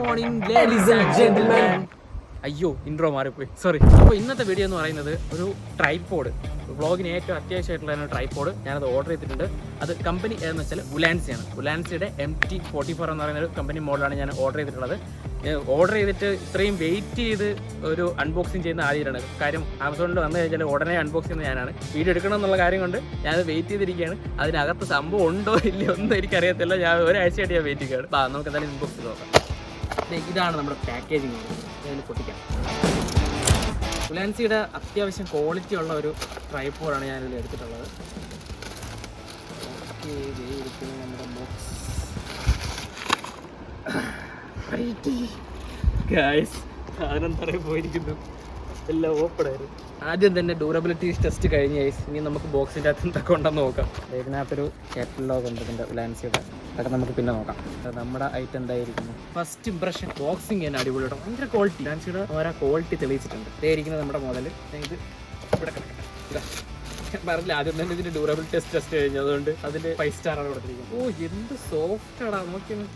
Morning ladies and gentlemen. അയ്യോ intro മാറിപ്പോയി, sorry. അപ്പോൾ ഇന്നത്തെ വീഡിയോ എന്ന് പറയുന്നത് ഒരു ട്രൈപോഡ്, വ്ളോഗിന് ഏറ്റവും അത്യാവശ്യമായിട്ടുള്ള ട്രൈപോഡ് ഞാനത് ഓർഡർ ചെയ്തിട്ടുണ്ട്. അത് കമ്പനി ഏതെന്ന് വെച്ചാൽ ഉലാൻസിയാണ്. ഉലാൻസിയുടെ MT44 എന്ന് പറയുന്ന ഒരു കമ്പനി മോഡലാണ് ഞാൻ ഓർഡർ ചെയ്തിട്ടുള്ളത്. ഓർഡർ ചെയ്തിട്ട് ഇത്രയും വെയിറ്റ് ചെയ്ത് ഒരു അൺബോക്സിങ് ചെയ്യുന്ന ആദ്യമാണ്. കാര്യം ആമസോണിൽ വന്നു കഴിഞ്ഞാൽ ഉടനെ അൺബോക്സ് ചെയ്യുന്ന ഞാനാണ്. വീഡിയോ എടുക്കണം എന്നുള്ള കാര്യം കൊണ്ട് ഞാനത് വെയിറ്റ് ചെയ്തിരിക്കുകയാണ്. അതിനകത്ത് സംഭവം ഉണ്ടോ ഇല്ലയോ ഒന്നും എനിക്കറിയത്തില്ല. ഞാൻ ഒരാഴ്ചയായിട്ട് ഞാൻ വെയിറ്റ് ചെയ്യുകയാണ്. അപ്പോൾ നമുക്ക് എന്തായാലും അൺബോക്സ് ചെയ്ത് നോക്കാം. ഇതാണ് നമ്മുടെ പാക്കേജിങ്. അതിൽ പൊട്ടിക്കാം. ഉലാൻസിയുടെ അത്യാവശ്യം ക്വാളിറ്റി ഉള്ള ഒരു ട്രൈപോഡാണ് ഞാനിതിൽ എടുത്തിട്ടുള്ളത്. നമ്മുടെ ബോക്സ് സാധനം തറയിൽ പോയിരിക്കുന്നു. എല്ലാം ഓപ്പൺ ആയിരുന്നു. ആദ്യം തന്നെ ഡ്യൂറബിലിറ്റി ടെസ്റ്റ് കഴിഞ്ഞ ഇനി നമുക്ക് ബോക്സിൻ്റെ അകത്ത് എന്തൊക്കെ ഉണ്ടെന്ന് നോക്കാം. ഇതിനകത്തൊരു കാറ്റലോഗ് ഉണ്ട് ഇതിൻ്റെ ഉലാൻസിയുടെ. അതൊക്കെ നമുക്ക് പിന്നെ നോക്കാം. നമ്മുടെ ഐറ്റം എന്തായിരിക്കുന്നു. ഫസ്റ്റ് ഇംപ്രഷൻ ബോക്സിങ് തന്നെ അടിപൊളിയായിട്ട് ഭയങ്കര ക്വാളിറ്റി. ഉലാൻസിയുടെ ഓരോ ക്വാളിറ്റി തെളിയിച്ചിട്ടുണ്ട്. ഇതായിരിക്കുന്നത് നമ്മുടെ മുതൽ. ഇത് ഇവിടെ പറഞ്ഞില്ല ആദ്യം തന്നെ ഇതിൻ്റെ ഡ്യൂറബിലിറ്റി ടെസ്റ്റ് കഴിഞ്ഞു. അതുകൊണ്ട് അതിൽ 5 സ്റ്റാറാണ് കൊടുത്തിരിക്കുന്നത്. ഓ എന്ത് സോഫ്റ്റാടാ, നോക്കിയാണ്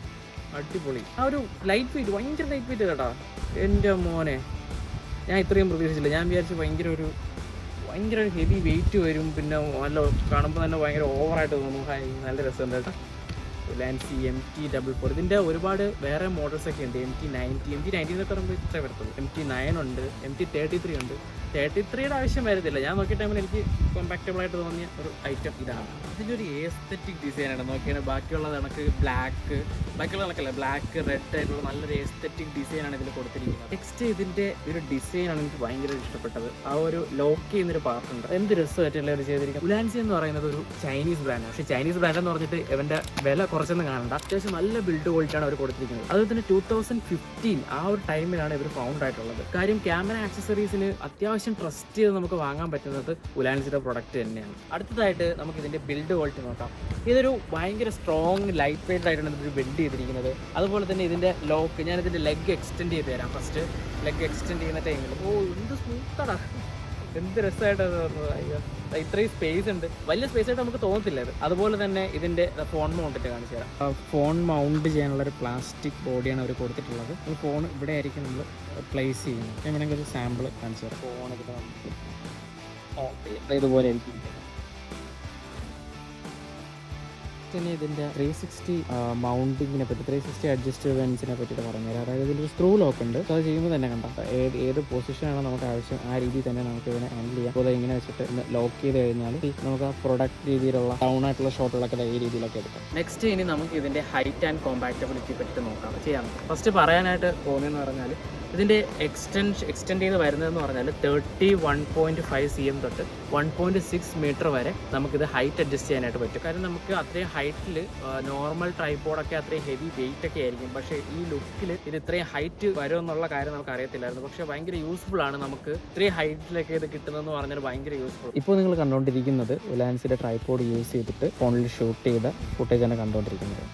അടിപൊളി. ആ ഒരു ലൈറ്റ് വെയിറ്റ്, ഭയങ്കര ലൈറ്റ് വെയിറ്റ് കേട്ടാ. എൻ്റെ മോനെ, ഞാൻ ഇത്രയും പ്രതീക്ഷിച്ചില്ല. ഞാൻ വിചാരിച്ചു ഭയങ്കര ഒരു ഹെവി വെയിറ്റ് വരും. പിന്നെ നല്ല കാണുമ്പോൾ തന്നെ ഭയങ്കര ഓവറായിട്ട് തോന്നും. നല്ല രസമുണ്ട് കേട്ടോ. ഉലാൻസി MT44. ഇതിൻ്റെ ഒരുപാട് വേറെ മോഡൽസൊക്കെ ഉണ്ട്. MT90 എന്നൊക്കെ പറയുമ്പോൾ ഇത്രേ വരത്തുള്ളൂ. MT9 ഉണ്ട്, MT33 ഉണ്ട്. 33യുടെ ആവശ്യം വരുന്നില്ല. ഞാൻ നോക്കിയ ടൈമിൽ എനിക്ക് കോമ്പാക്റ്റബിൾ ആയിട്ട് തോന്നിയ ഒരു ഐറ്റം ഇതാണ്. ഇതിൻ്റെ ഒരു ഏസ്തെറ്റിക് ഡിസൈനാണ്. നോക്കിയാൽ ബാക്കിയുള്ളത് കണക്ക് ബാക്കിയുള്ള കണക്കല്ല, ബ്ലാക്ക് റെഡ് ആയിട്ടുള്ള നല്ലൊരു ഏസ്തെറ്റിക് ഡിസൈനാണ് ഇതിൽ കൊടുത്തിരിക്കുന്നത്. നെക്സ്റ്റ് ഇതിൻ്റെ ഒരു ഡിസൈനാണ് എനിക്ക് ഭയങ്കര ഇഷ്ടപ്പെട്ടത്. ആ ഒരു ലോക്ക് ചെയ്യുന്നൊരു പാർട്ടുണ്ട്. എന്ത് രസമായിട്ടുള്ള ഒരു ചെയ്തിരിക്കുന്നത്. ഉലാൻസി എന്ന് പറയുന്നത് ഒരു ചൈനീസ് ബ്രാൻഡാണ്. പക്ഷേ ചൈനീസ് ബ്രാൻഡ് എന്ന് പറഞ്ഞിട്ട് ഇവൻ്റെ വില കുറച്ചൊന്നും കാണണ്ട. അത്യാവശ്യം നല്ല ബിൽഡ് ക്വാളിറ്റിയാണ് അവർ കൊടുത്തിരിക്കുന്നത്. അതുപോലെ തന്നെ 2015 ആ ഒരു ടൈമിലാണ് ഇവർ ഫൗണ്ട് ആയിട്ടുള്ളത്. കാര്യം ക്യാമറ ആക്സസറീസിന് അത്യാവശ്യം ട്രസ്റ്റ് ചെയ്ത് നമുക്ക് വാങ്ങാൻ പറ്റുന്നത് ഉലാൻസിയുടെ പ്രൊഡക്റ്റ് തന്നെയാണ്. അടുത്തതായിട്ട് നമുക്ക് ഇതിൻ്റെ ബിൽഡ് ക്വാളിറ്റി നോക്കാം. ഇതൊരു ഭയങ്കര സ്ട്രോങ് ലൈറ്റ് വെയിറ്റ് ആയിട്ടാണ് ഇതൊരു ബിൽഡ് ചെയ്തിരിക്കുന്നത്. അതുപോലെ തന്നെ ഇതിൻ്റെ ലോക്ക്, ഞാനിതിൻ്റെ ലെഗ് എക്സ്റ്റെൻഡ് ചെയ്ത് തരാം. ഫസ്റ്റ് ലെഗ് എക്സ്റ്റെൻഡ് ചെയ്യുന്ന ടൈമിൽ എന്ത് സ്മൂത്താടാ, എന്ത് രസമായിട്ടാണ് പറഞ്ഞത്. അയ്യോ, ഇത്രയും സ്പേസ് ഉണ്ട്. വലിയ സ്പേസ് ആയിട്ട് നമുക്ക് തോന്നത്തില്ല ഇത്. അതുപോലെ തന്നെ ഇതിൻ്റെ ഫോൺ മൗണ്ടിട്ട് കാണിച്ചു തരാം. ഫോൺ മൗണ്ട് ചെയ്യാനുള്ള ഒരു പ്ലാസ്റ്റിക് ബോഡിയാണ് അവർ കൊടുത്തിട്ടുള്ളത്. ഫോൺ ഇവിടെ ആയിരിക്കും നമ്മൾ പ്ലേസ് ചെയ്യുന്നത്. ഞാൻ വേണമെങ്കിൽ ഒരു സാമ്പിൾ കാണിച്ചു തരാം. ഫോൺ ഇതുപോലെ ആയിരിക്കും. പിന്നെ ഇതിൻ്റെ 360 മൗണ്ടിങ്ങിനെ പറ്റി, 360 അഡ്ജസ്റ്റ്മെൻറ്റ്സിനെ പറ്റിയിട്ട് പറഞ്ഞുതരാം. അതായത് ഇതിലൊരു സ്ക്രൂ ലോക്ക് ഉണ്ട്. അത് ചെയ്യുമ്പോൾ തന്നെ കണ്ട ഏത് പൊസിഷനാണോ നമുക്ക് ആവശ്യം ആ രീതിയിൽ തന്നെ നമുക്ക് ഇതിനെ ഹാൻഡിൽ ചെയ്യാം. അപ്പോൾ ഇങ്ങനെ വെച്ചിട്ട് ലോക്ക് ചെയ്ത് കഴിഞ്ഞാൽ നമുക്ക് ആ പ്രൊഡക്റ്റ് രീതിയിലുള്ള ഡൗൺ ആയിട്ടുള്ള ഷോട്ടുകളൊക്കെ ഈ രീതിയിലൊക്കെ എടുക്കാം. നെക്സ്റ്റ് ഇനി നമുക്ക് ഇതിൻ്റെ ഹൈറ്റ് ആൻഡ് കോമ്പാക്റ്റബിലിറ്റി പറ്റി നോക്കാം. ചെയ്യാം. ഫസ്റ്റ് പറയാനായിട്ട് തോന്നിയെന്ന് പറഞ്ഞാൽ ഇതിൻ്റെ എക്സ്റ്റെൻഡ് ചെയ്ത് വരുന്നതെന്ന് പറഞ്ഞാൽ 31.5 cm തൊട്ട് 1.6 മീറ്റർ വരെ നമുക്കിത് ഹൈറ്റ് അഡ്ജസ്റ്റ് ചെയ്യാനായിട്ട് പറ്റും. കാരണം നമുക്ക് അത്രയും ഹൈറ്റിൽ നോർമൽ ട്രൈപോഡൊക്കെ അത്രയും ഹെവി വെയിറ്റ് ഒക്കെ ആയിരിക്കും. പക്ഷേ ഈ ലുക്കിൽ ഇത് ഇത്രയും ഹൈറ്റ് വരുമെന്നുള്ള കാര്യം നമുക്ക് അറിയത്തില്ലായിരുന്നു. പക്ഷേ ഭയങ്കര യൂസ്ഫുൾ ആണ്. നമുക്ക് ഇത്രയും ഹൈറ്റിലൊക്കെ ഇത് കിട്ടുന്നതെന്ന് പറഞ്ഞാൽ ഭയങ്കര യൂസ്ഫുൾ. ഇപ്പോൾ നിങ്ങൾ കണ്ടുകൊണ്ടിരിക്കുന്നത് ഉലാൻസിയുടെ ട്രൈപോഡ് യൂസ് ചെയ്തിട്ട് ഫോണിൽ ഷൂട്ട് ചെയ്ത ഫുട്ടേജാണ് കണ്ടുകൊണ്ടിരിക്കുന്നത്.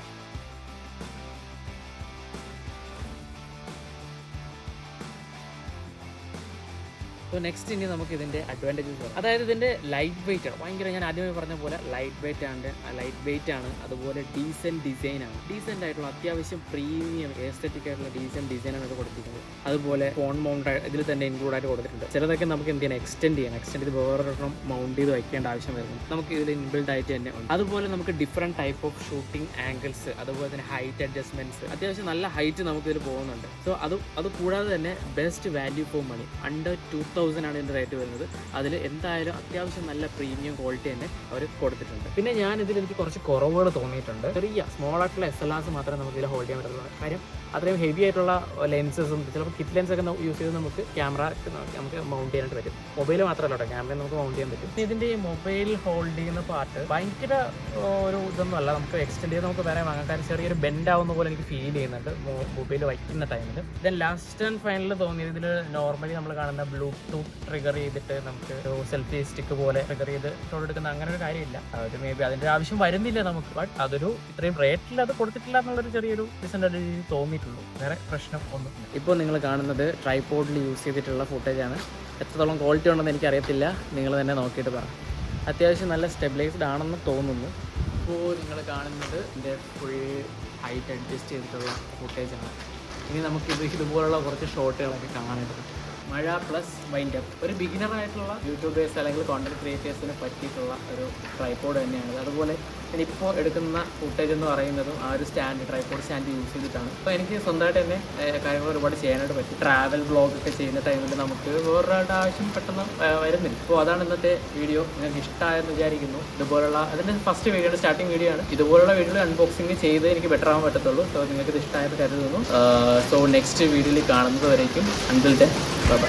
നെക്സ്റ്റ് ഇനി നമുക്ക് ഇതിൻ്റെ അഡ്വാൻറ്റേജസ് പറയാം. അതായത് ഇതിൻ്റെ ലൈറ്റ് വെയിറ്റ് ആണ്. ഭയങ്കര ഞാൻ ആദ്യമേ പറഞ്ഞ പോലെ ലൈറ്റ് വെയിറ്റ് ആണ്. അതുപോലെ ഡീസൻറ്റ് ഡിസൈനാണ്. ഡീസൻ്റ് ആയിട്ടുള്ള അത്യാവശ്യം പ്രീമിയം എസ്തെറ്റിക് ആയിട്ടുള്ള ഡീസൻറ്റ് ഡിസൈനാണ് ഇത് കൊടുത്തിരിക്കുന്നത്. അതുപോലെ ഫോൺ മൗണ്ട് ഇതിൽ തന്നെ ഇൻക്ലൂഡ് ആയിട്ട് കൊടുത്തിട്ടുണ്ട്. ചിലതൊക്കെ നമുക്ക് എന്ത് ചെയ്യണം, എക്സ്റ്റെൻഡ് ചെയ്ത് വേറൊരെണ്ണം മൗണ്ട് ചെയ്ത് വയ്ക്കേണ്ട ആവശ്യം വരുന്നു. നമുക്ക് ഇതിൽ ഇൻബിൽഡ് ആയിട്ട് തന്നെ ഉണ്ട്. അതുപോലെ നമുക്ക് different type of shooting angles, അതുപോലെ തന്നെ ഹൈറ്റ് അഡ്ജസ്റ്റ്മെൻറ്റ്സ്, അത്യാവശ്യം നല്ല ഹൈറ്റ് നമുക്ക് ഇതിൽ പോകുന്നുണ്ട്. സോ അത് കൂടാതെ തന്നെ best value for money under 2000 ആണ് ഇതിൻ്റെ റേറ്റ് വരുന്നത്. അതിൽ എന്തായാലും അത്യാവശ്യം നല്ല പ്രീമിയം ക്വാളിറ്റി തന്നെ അവർ കൊടുത്തിട്ടുണ്ട്. പിന്നെ എനിക്ക് കുറച്ച് കുറവുകൾ തോന്നിയിട്ടുണ്ട്. ചെറിയ സ്മോൾ ആയിട്ടുള്ള SLRs മാത്രമേ നമുക്ക് ഇതിൽ ഹോൾഡ് ചെയ്യാൻ പറ്റുള്ളൂ. കാര്യം അത്രയും ഹെവി ആയിട്ടുള്ള ലെൻസസും ചിലപ്പോൾ കിറ്റ് ലെൻസൊക്കെ യൂസ് ചെയ്ത് നമുക്ക് നമുക്ക് മൗണ്ട് ചെയ്യാനായിട്ട് പറ്റും. മൊബൈൽ മാത്രമല്ല കേട്ടോ, ക്യാമറ നമുക്ക് മൗണ്ട് ചെയ്യാൻ പറ്റും. ഇതിൻ്റെ ഈ മൊബൈൽ ഹോൾഡ് ചെയ്യുന്ന പാർട്ട് ഭയങ്കര ഒരു ഇതൊന്നും അല്ല. നമുക്ക് എക്സ്റ്റെൻഡ് ചെയ്ത് നമുക്ക് വേറെ വാങ്ങാൻ. കാരണം ചെറിയൊരു ബെൻഡ് ആവുന്ന പോലെ എനിക്ക് ഫീൽ ചെയ്യുന്നുണ്ട് മൊബൈൽ വയ്ക്കുന്ന ടൈമിൽ. ദെൻ ലാസ്റ്റ് ആൻഡ് ഫൈനൽ തോന്നിയത് ഇതിൽ നോർമലി നമ്മൾ കാണുന്ന ബ്ലൂടൂത്ത് ട്രിഗർ ചെയ്തിട്ട് നമുക്ക് ഒരു സെൽഫി സ്റ്റിക്ക് പോലെ ട്രിഗർ ചെയ്ത് എടുക്കുന്ന അങ്ങനെ ഒരു കാര്യമില്ല. അത് മേ ബി അതിൻ്റെ ആവശ്യം വരുന്നില്ല നമുക്ക്. ബട്ട് അതൊരു ഇത്രയും റേറ്റിൽ അത് കൊടുത്തിട്ടില്ല എന്നുള്ളൊരു ചെറിയൊരു ഡിസഡ്വാൻറ്റേജ് തോന്നിയിട്ടുണ്ട്. വേറെ പ്രശ്നം ഒന്നും. ഇപ്പോൾ നിങ്ങൾ കാണുന്നത് ട്രൈപോഡിൽ യൂസ് ചെയ്തിട്ടുള്ള ഫുട്ടേജാണ്. എത്രത്തോളം ക്വാളിറ്റി ഉണ്ടെന്ന് എനിക്കറിയത്തില്ല, നിങ്ങൾ തന്നെ നോക്കിയിട്ട് പറ. അത്യാവശ്യം നല്ല സ്റ്റെബിലൈസ്ഡ് ആണെന്ന് തോന്നുന്നു. ഇപ്പോൾ നിങ്ങൾ കാണുന്നത് ഇതിൻ്റെ ഫുൾ ഹൈറ്റ് അഡ്ജസ്റ്റ് ചെയ്തിട്ടുള്ള ഫുട്ടേജാണ്. ഇനി നമുക്ക് ഇതുപോലുള്ള കുറച്ച് ഷോട്ടുകളൊക്കെ കാണേണ്ടത്. മഴ പ്ലസ് വൈൻഡ് അപ്പ് ഒരു ബിഗിനറായിട്ടുള്ള യൂട്യൂബേഴ്സ് അല്ലെങ്കിൽ കോണ്ടന്റ് ക്രിയേറ്റേഴ്സിന് പറ്റിയിട്ടുള്ള ഒരു ട്രൈപോഡ് തന്നെയാണ്. അതുപോലെ ഞാനിപ്പോൾ എടുക്കുന്ന ഫുട്ടേജ് എന്ന് പറയുന്നതും ആ ഒരു ട്രൈപോഡ് സ്റ്റാൻഡ് യൂസ് ചെയ്തിട്ടാണ്. അപ്പോൾ എനിക്ക് സ്വന്തമായിട്ട് തന്നെ കാര്യങ്ങൾ ഒരുപാട് ചെയ്യാനായിട്ട് പറ്റും. ട്രാവൽ വ്ളോഗൊക്കെ ചെയ്യുന്ന ടൈമിൽ നമുക്ക് വേറൊരാളുടെ ആവശ്യം പെട്ടെന്ന് വരുന്നില്ല. അപ്പോൾ അതാണ് ഇന്നത്തെ വീഡിയോ. നിങ്ങൾക്ക് ഇഷ്ടമായെന്ന് വിചാരിക്കുന്നു. ഇതുപോലുള്ള അതിൻ്റെ ഫസ്റ്റ് വീഡിയോ സ്റ്റാർട്ടിങ് വീഡിയോ ആണ്. ഇതുപോലുള്ള വീഡിയോ അൺബോക്സിങ് ചെയ്ത് എനിക്ക് ബെറ്റർ ആവാൻ പറ്റത്തുള്ളൂ. സോ നിങ്ങൾക്ക് ഇത് ഇഷ്ടമായെന്ന് കരുതുന്നു. സോ നെക്സ്റ്റ് വീഡിയോയിൽ കാണുന്നത് വരേക്കും അൺടിൽ ദെൻ ബൈ.